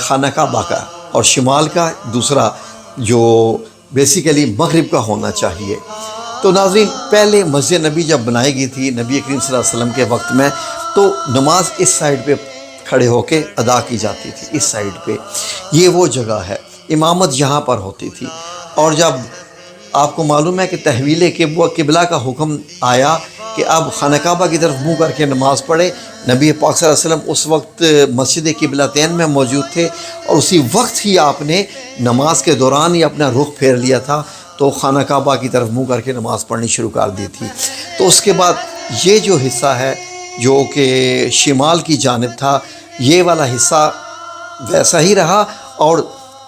خانہ کعبہ کا اور شمال کا دوسرا جو بیسیکلی مغرب کا ہونا چاہیے۔ تو ناظرین پہلے مسجد نبی جب بنائی گئی تھی نبی کریم صلی اللہ علیہ وسلم کے وقت میں، تو نماز اس سائیڈ پہ کھڑے ہو کے ادا کی جاتی تھی، اس سائیڈ پہ۔ یہ وہ جگہ ہے، امامت یہاں پر ہوتی تھی۔ اور جب آپ کو معلوم ہے کہ تحویل قبلہ کا حکم آیا کہ اب خانہ کعبہ کی طرف منہ کر کے نماز پڑھے، نبی پاک صلی اللہ علیہ وسلم اس وقت مسجد قبلتین میں موجود تھے، اور اسی وقت ہی آپ نے نماز کے دوران ہی اپنا رخ پھیر لیا تھا، تو خانہ کعبہ کی طرف منہ کر کے نماز پڑھنی شروع کر دی تھی۔ تو اس کے بعد یہ جو حصہ ہے جو کہ شمال کی جانب تھا، یہ والا حصہ ویسا ہی رہا، اور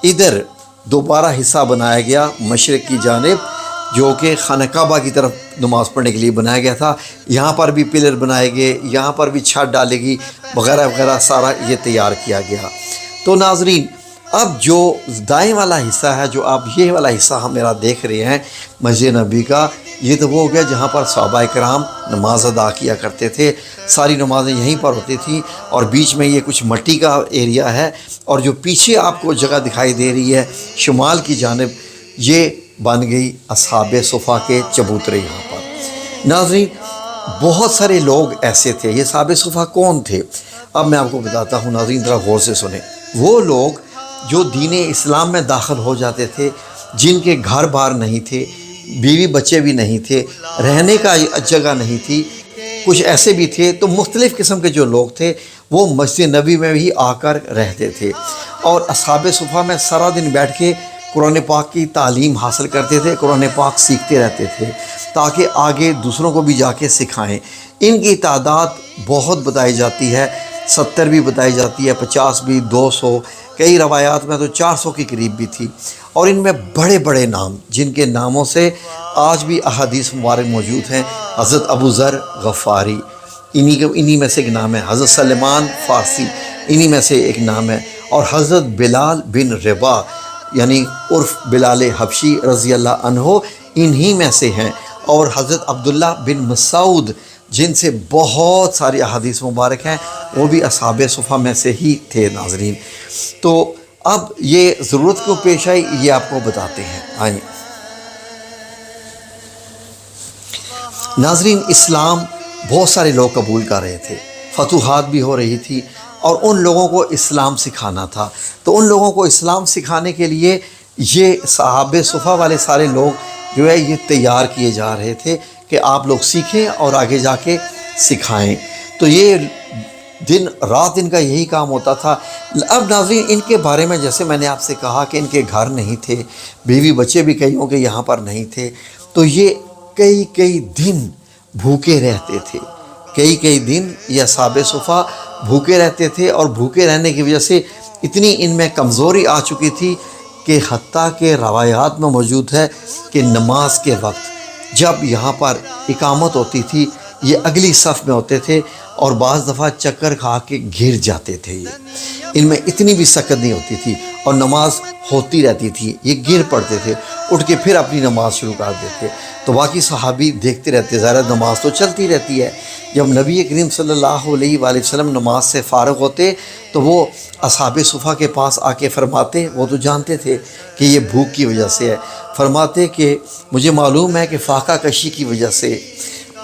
ادھر دوبارہ حصہ بنایا گیا مشرق کی جانب، جو کہ خانہ کعبہ کی طرف نماز پڑھنے کے لیے بنایا گیا تھا۔ یہاں پر بھی پلر بنائے گئے، یہاں پر بھی چھت ڈالے گی وغیرہ وغیرہ، سارا یہ تیار کیا گیا۔ تو ناظرین اب جو دائیں والا حصہ ہے، جو آپ یہ والا حصہ ہم میرا دیکھ رہے ہیں مسجد نبی کا، یہ تو وہ ہو گیا جہاں پر صحابہ کرام نماز ادا کیا کرتے تھے، ساری نمازیں یہیں پر ہوتی تھیں، اور بیچ میں یہ کچھ مٹی کا ایریا ہے، اور جو پیچھے آپ کو جگہ دکھائی دے رہی ہے شمال کی جانب، یہ بن گئی اصحاب صفا کے چبوترے یہاں پر۔ ناظرین بہت سارے لوگ ایسے تھے، یہ اصحاب صفا کون تھے؟ اب میں آپ کو بتاتا ہوں، ناظرین ذرا غور سے سنیں۔ وہ لوگ جو دین اسلام میں داخل ہو جاتے تھے، جن کے گھر بار نہیں تھے، بیوی بچے بھی نہیں تھے، رہنے کا جگہ نہیں تھی، کچھ ایسے بھی تھے، تو مختلف قسم کے جو لوگ تھے وہ مسجد نبی میں بھی آ کر رہتے تھے، اور اصحاب صفا میں سارا دن بیٹھ کے قرآن پاک کی تعلیم حاصل کرتے تھے، قرآن پاک سیکھتے رہتے تھے تاکہ آگے دوسروں کو بھی جا کے سکھائیں۔ ان کی تعداد بہت بتائی جاتی ہے، 70 بھی بتائی جاتی ہے، 50 بھی، 200، کئی روایات میں تو 400 کے قریب بھی تھی، اور ان میں بڑے بڑے نام جن کے ناموں سے آج بھی احادیث مبارک موجود ہیں۔ حضرت ابو ذر غفاری انہی میں سے ایک نام ہے، حضرت سلمان فارسی انہی میں سے ایک نام ہے، اور حضرت بلال بن ربا یعنی عرف بلال حبشی رضی اللہ عنہ انہی میں سے ہیں، اور حضرت عبداللہ بن مسعود جن سے بہت ساری احادیث مبارک ہیں، وہ بھی اصحاب صفا میں سے ہی تھے۔ ناظرین تو اب یہ ضرورت کو پیش آئی، یہ آپ کو بتاتے ہیں، آئیں۔ ناظرین اسلام بہت سارے لوگ قبول کر رہے تھے، فتوحات بھی ہو رہی تھی، اور ان لوگوں کو اسلام سکھانا تھا، تو ان لوگوں کو اسلام سکھانے کے لیے یہ صحاب صفا والے سارے لوگ جو ہے یہ تیار کیے جا رہے تھے کہ آپ لوگ سیکھیں اور آگے جا کے سکھائیں۔ تو یہ دن رات ان کا یہی کام ہوتا تھا۔ اب ناظرین ان کے بارے میں جیسے میں نے آپ سے کہا کہ ان کے گھر نہیں تھے، بیوی بچے بھی کئیوں کے یہاں پر نہیں تھے، تو یہ کئی دن بھوکے رہتے تھے، کئی دن یہ اصحاب صفا بھوکے رہتے تھے، اور بھوکے رہنے کی وجہ سے اتنی ان میں کمزوری آ چکی تھی کہ حتیٰ کہ روایات میں موجود ہے کہ نماز کے وقت جب یہاں پر اقامت ہوتی تھی یہ اگلی صف میں ہوتے تھے، اور بعض دفعہ چکر کھا کے گر جاتے تھے۔ یہ ان میں اتنی بھی سکت نہیں ہوتی تھی، اور نماز ہوتی رہتی تھی، یہ گر پڑتے تھے، اٹھ کے پھر اپنی نماز شروع کر دیتے، تو باقی صحابی دیکھتے رہتے، ظاہر نماز تو چلتی رہتی ہے۔ جب نبی کریم صلی اللہ علیہ وآلہ وسلم نماز سے فارغ ہوتے تو وہ اصحاب صفا کے پاس آ کے فرماتے، وہ تو جانتے تھے کہ یہ بھوک کی وجہ سے ہے، فرماتے کہ مجھے معلوم ہے کہ فاقہ کشی کی وجہ سے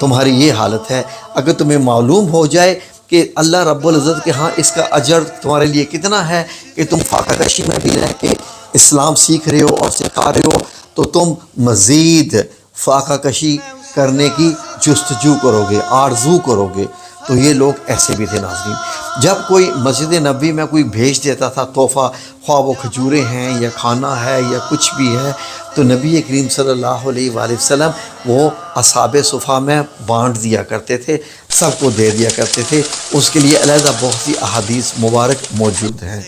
تمہاری یہ حالت ہے، اگر تمہیں معلوم ہو جائے کہ اللہ رب العزت کے ہاں اس کا اجر تمہارے لیے کتنا ہے کہ تم فاقہ کشی میں بھی رہ کے اسلام سیکھ رہے ہو اور سکھا رہے ہو، تو تم مزید فاقہ کشی کرنے کی جستجو کرو گے، آرزو کرو گے۔ تو یہ لوگ ایسے بھی تھے ناظرین۔ جب کوئی مسجد نبی میں کوئی بھیج دیتا تھا تحفہ، خواہ وہ کھجوریں ہیں یا کھانا ہے یا کچھ بھی ہے، تو نبی کریم صلی اللہ علیہ وآلہ وسلم وہ اصحاب صفا میں بانٹ دیا کرتے تھے، سب کو دے دیا کرتے تھے۔ اس کے لیے علیحدہ بہت سی احادیث مبارک موجود ہیں۔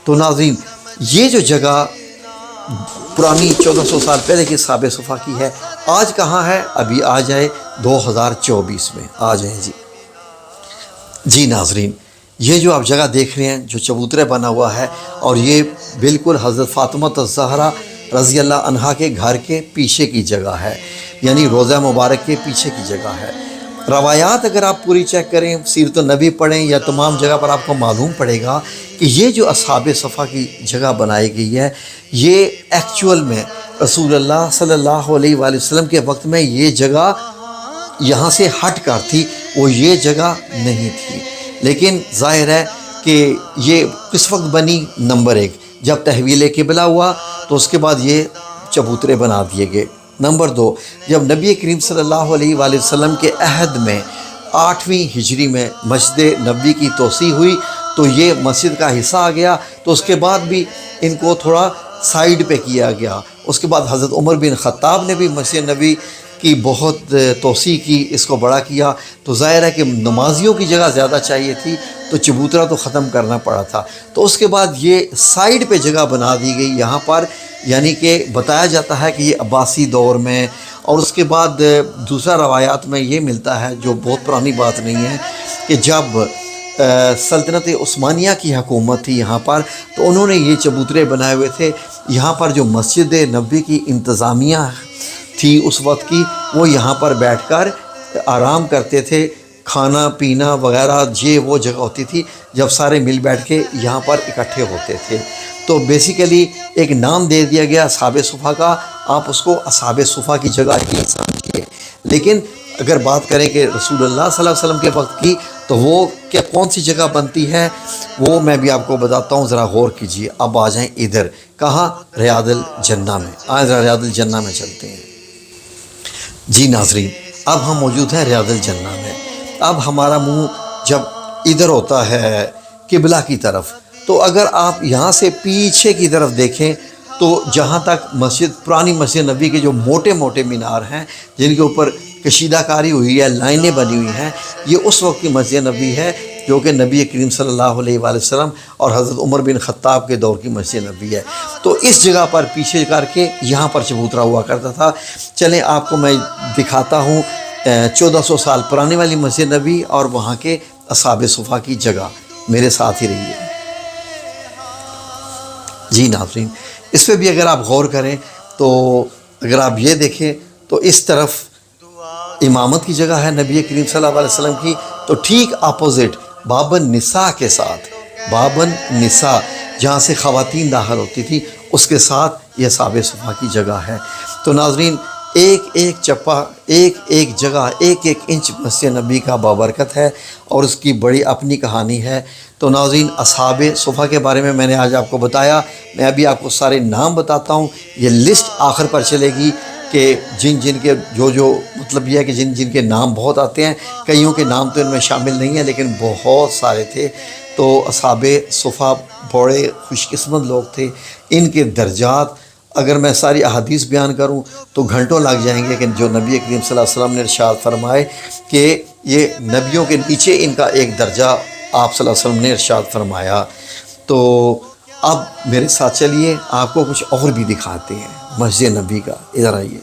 تو ناظرین یہ جو جگہ پرانی 1400 سال پہلے کی اصحاب صفا کی ہے، آج کہاں ہے؟ ابھی آ جائے 2024 میں آ جائیں جی ناظرین، یہ جو آپ جگہ دیکھ رہے ہیں جو چبوترے بنا ہوا ہے، اور یہ بالکل حضرت فاطمہ الزہرا رضی اللہ عنہا کے گھر کے پیچھے کی جگہ ہے، یعنی روضہ مبارک کے پیچھے کی جگہ ہے۔ روایات اگر آپ پوری چیک کریں، سیرت النبی پڑھیں یا تمام جگہ پر آپ کو معلوم پڑے گا کہ یہ جو اصحاب صفا کی جگہ بنائی گئی ہے، یہ ایکچول میں رسول اللہ صلی اللہ علیہ وآلہ وسلم کے وقت میں یہ جگہ یہاں سے ہٹ کر تھی، وہ یہ جگہ نہیں تھی۔ لیکن ظاہر ہے کہ یہ کس وقت بنی؟ نمبر 1، جب تحویل قبلہ ہوا تو اس کے بعد یہ چبوترے بنا دیے گئے۔ نمبر 2، جب نبی کریم صلی اللہ علیہ وآلہ وسلم کے عہد میں 8ویں ہجری میں مسجد نبوی کی توسیع ہوئی تو یہ مسجد کا حصہ آ گیا، تو اس کے بعد بھی ان کو تھوڑا سائیڈ پہ کیا گیا۔ اس کے بعد حضرت عمر بن خطاب نے بھی مسجد نبوی کی بہت توسیع کی، اس کو بڑا کیا، تو ظاہر ہے کہ نمازیوں کی جگہ زیادہ چاہیے تھی تو چبوترا تو ختم کرنا پڑا تھا۔ تو اس کے بعد یہ سائیڈ پہ جگہ بنا دی گئی یہاں پر، یعنی کہ بتایا جاتا ہے کہ یہ عباسی دور میں، اور اس کے بعد دوسرا روایات میں یہ ملتا ہے جو بہت پرانی بات نہیں ہے کہ جب سلطنت عثمانیہ کی حکومت تھی یہاں پر تو انہوں نے یہ چبوترے بنائے ہوئے تھے۔ یہاں پر جو مسجد نبوی کی انتظامیہ تھی اس وقت کی، وہ یہاں پر بیٹھ کر آرام کرتے تھے، کھانا پینا وغیرہ یہ وہ جگہ ہوتی تھی جب سارے مل بیٹھ کے یہاں پر اکٹھے ہوتے تھے۔ تو بیسیکلی ایک نام دے دیا گیا اصحاب صفا کا، آپ اس کو اصحاب صفا کی جگہ ہی سمجھیے۔ لیکن اگر بات کریں کہ رسول اللہ صلی اللہ علیہ وسلم کے وقت کی تو وہ کیا کون سی جگہ بنتی ہے وہ میں بھی آپ کو بتاتا ہوں، ذرا غور کیجیے۔ اب آ جائیں ادھر، کہاں؟ ریاض الجنہ میں۔ آئیں ذرا ریاض الجنہ میں چلتے ہیں۔ جی ناظرین، اب ہم موجود ہیں ریاض الجنہ میں۔ اب ہمارا منہ جب ادھر ہوتا ہے قبلہ کی طرف، تو اگر آپ یہاں سے پیچھے کی طرف دیکھیں تو جہاں تک مسجد، پرانی مسجد نبی کے جو موٹے موٹے مینار ہیں جن کے اوپر کشیدہ کاری ہوئی ہے، لائنیں بنی ہوئی ہیں، یہ اس وقت کی مسجد نبی ہے جو کہ نبی کریم صلی اللہ علیہ وآلہ وسلم اور حضرت عمر بن خطاب کے دور کی مسجد نبی ہے۔ تو اس جگہ پر پیچھے کر کے یہاں پر چبوترا ہوا کرتا تھا۔ چلیں آپ کو میں دکھاتا ہوں 1400 سال پرانی والی مسجد نبی اور وہاں کے اصحاب صفا کی جگہ، میرے ساتھ ہی رہیے۔ جی ناظرین، اس پہ بھی اگر آپ غور کریں تو اگر آپ یہ دیکھیں تو اس طرف امامت کی جگہ ہے نبی کریم صلی اللہ علیہ وسلم کی، تو ٹھیک اپوزٹ باب النساء کے ساتھ، باب النساء جہاں سے خواتین داخل ہوتی تھی اس کے ساتھ یہ اصحاب صفا کی جگہ ہے۔ تو ناظرین، ایک ایک چپا، ایک ایک جگہ، ایک ایک انچ مسجد نبی کا بابرکت ہے اور اس کی بڑی اپنی کہانی ہے۔ تو ناظرین، اصحاب صفا کے بارے میں نے آج آپ کو بتایا، میں ابھی آپ کو سارے نام بتاتا ہوں، یہ لسٹ آخر پر چلے گی کہ جن جن کے جو مطلب یہ ہے کہ جن جن کے نام بہت آتے ہیں، کئیوں کے نام تو ان میں شامل نہیں ہیں لیکن بہت سارے تھے۔ تو اصحاب صفا بڑے خوش قسمت لوگ تھے، ان کے درجات اگر میں ساری احادیث بیان کروں تو گھنٹوں لگ جائیں گے، لیکن جو نبی کریم صلی اللہ علیہ وسلم نے ارشاد فرمائے کہ یہ نبیوں کے نیچے ان کا ایک درجہ آپ صلی اللہ علیہ وسلم نے ارشاد فرمایا۔ تو اب میرے ساتھ چلیے، آپ کو کچھ اور بھی دکھاتے ہیں مسجد نبی کا، ادھر آئیے۔